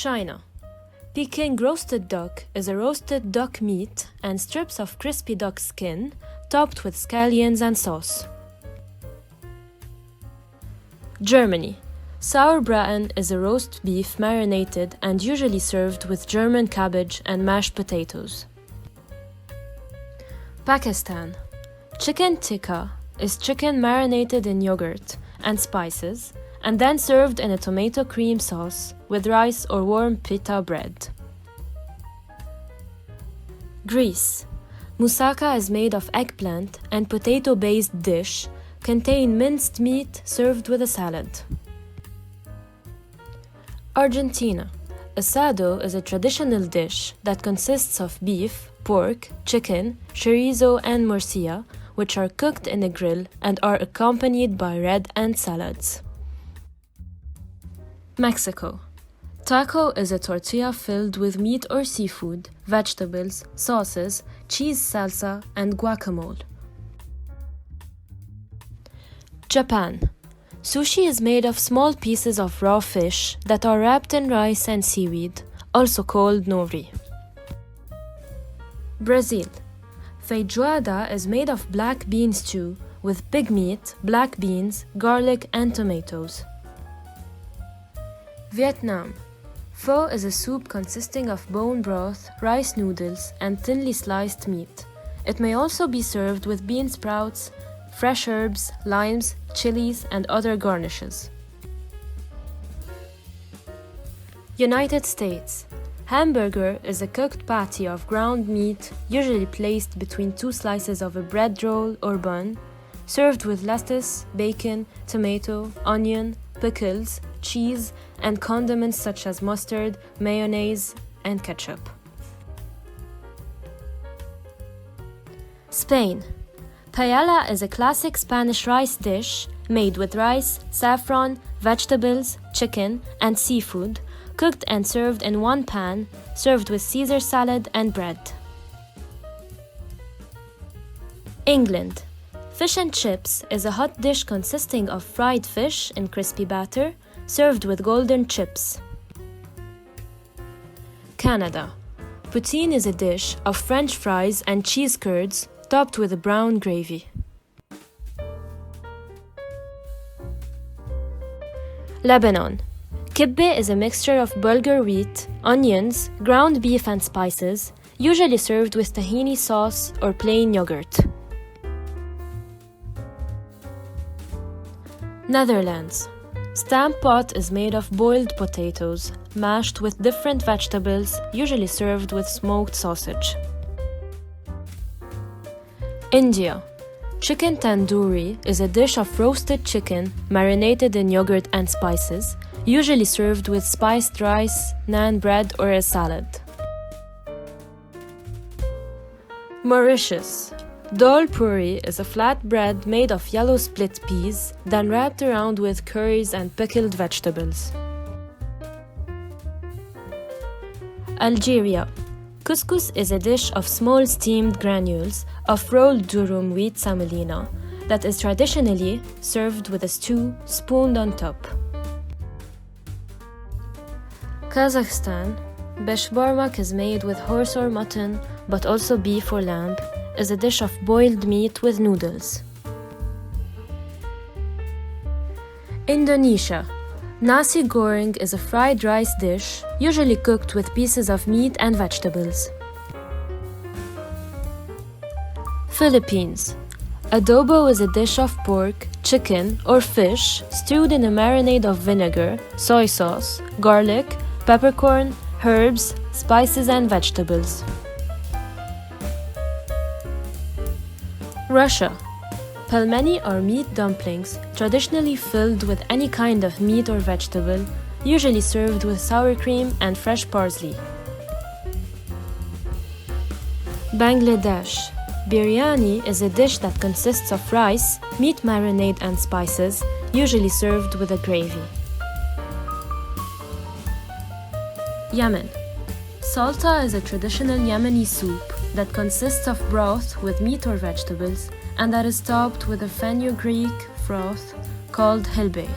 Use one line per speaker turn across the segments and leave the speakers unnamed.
China. Peking roasted duck is a roasted duck meat and strips of crispy duck skin topped with scallions and sauce. Germany. Sauerbraten is a roast beef marinated and usually served with German cabbage and mashed potatoes. Pakistan. Chicken tikka is chicken marinated in yogurt and spices and then served in a tomato cream sauce with rice or warm pita bread. Greece. Moussaka is made of eggplant and potato-based dish, contain minced meat served with a salad. Argentina. Asado is a traditional dish that consists of beef, pork, chicken, chorizo and morcilla, which are cooked in a grill and are accompanied by bread and salads. Mexico. Taco is a tortilla filled with meat or seafood, vegetables, sauces, cheese salsa, and guacamole. Japan. Sushi is made of small pieces of raw fish that are wrapped in rice and seaweed, also called nori. Brazil. Feijoada is made of black bean stew with pig meat, black beans, garlic, and tomatoes. Vietnam. Pho is a soup consisting of bone broth, rice noodles, and thinly sliced meat. It may also be served with bean sprouts, fresh herbs, limes, chilies, and other garnishes. United States. Hamburger is a cooked patty of ground meat, usually placed between two slices of a bread roll or bun, served with lettuce, bacon, tomato, onion, pickles, cheese, and condiments such as mustard, mayonnaise, and ketchup. Spain. Paella is a classic Spanish rice dish made with rice, saffron, vegetables, chicken, and seafood, cooked and served in one pan, served with Caesar salad and bread. England. Fish and chips is a hot dish consisting of fried fish in crispy batter, served with golden chips. Canada. Poutine is a dish of French fries and cheese curds topped with a brown gravy. Lebanon. Kibbeh is a mixture of bulgur wheat, onions, ground beef and spices, usually served with tahini sauce or plain yogurt. Netherlands. Stamppot is made of boiled potatoes, mashed with different vegetables, usually served with smoked sausage. India. Chicken tandoori is a dish of roasted chicken marinated in yogurt and spices, usually served with spiced rice, naan bread, or a salad. Mauritius. Dal puri is a flat bread made of yellow split peas, then wrapped around with curries and pickled vegetables. Algeria. Couscous is a dish of small steamed granules of rolled durum wheat semolina that is traditionally served with a stew spooned on top. Kazakhstan. Beshbarmak is made with horse or mutton, but also beef or lamb, is a dish of boiled meat with noodles. Indonesia. Nasi goreng is a fried rice dish, usually cooked with pieces of meat and vegetables. Philippines. Adobo is a dish of pork, chicken, or fish stewed in a marinade of vinegar, soy sauce, garlic, peppercorn, herbs, spices, and vegetables. Russia. Pelmeni are meat dumplings, traditionally filled with any kind of meat or vegetable, usually served with sour cream and fresh parsley. Bangladesh. Biryani is a dish that consists of rice, meat marinade, and spices, usually served with a gravy. Yemen. Salta is a traditional Yemeni soup that consists of broth with meat or vegetables and that is topped with a fenugreek broth called helbeh.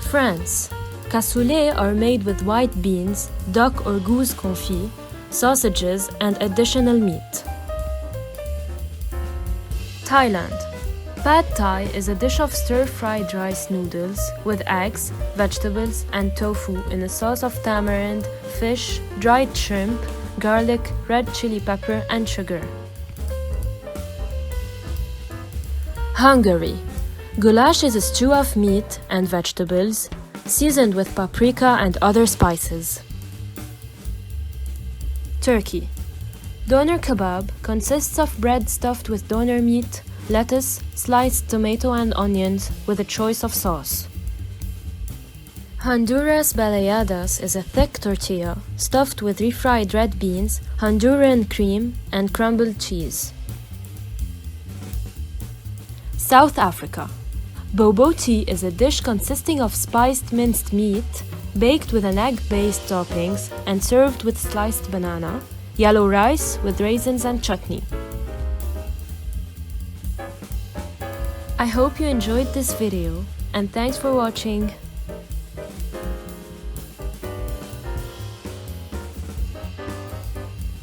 France. Cassoulet are made with white beans, duck or goose confit, sausages, and additional meat. Thailand. Pad Thai is a dish of stir-fried rice noodles with eggs, vegetables, and tofu in a sauce of tamarind, fish, dried shrimp, garlic, red chili pepper, and sugar. Hungary. Goulash is a stew of meat and vegetables, seasoned with paprika and other spices. Turkey. Doner kebab consists of bread stuffed with doner meat, lettuce, sliced tomato and onions with a choice of sauce. Honduras baleadas is a thick tortilla stuffed with refried red beans, Honduran cream, and crumbled cheese. South Africa. Bobo tea is a dish consisting of spiced minced meat, baked with an egg-based toppings and served with sliced banana, yellow rice with raisins and chutney. I hope you enjoyed this video and thanks for watching.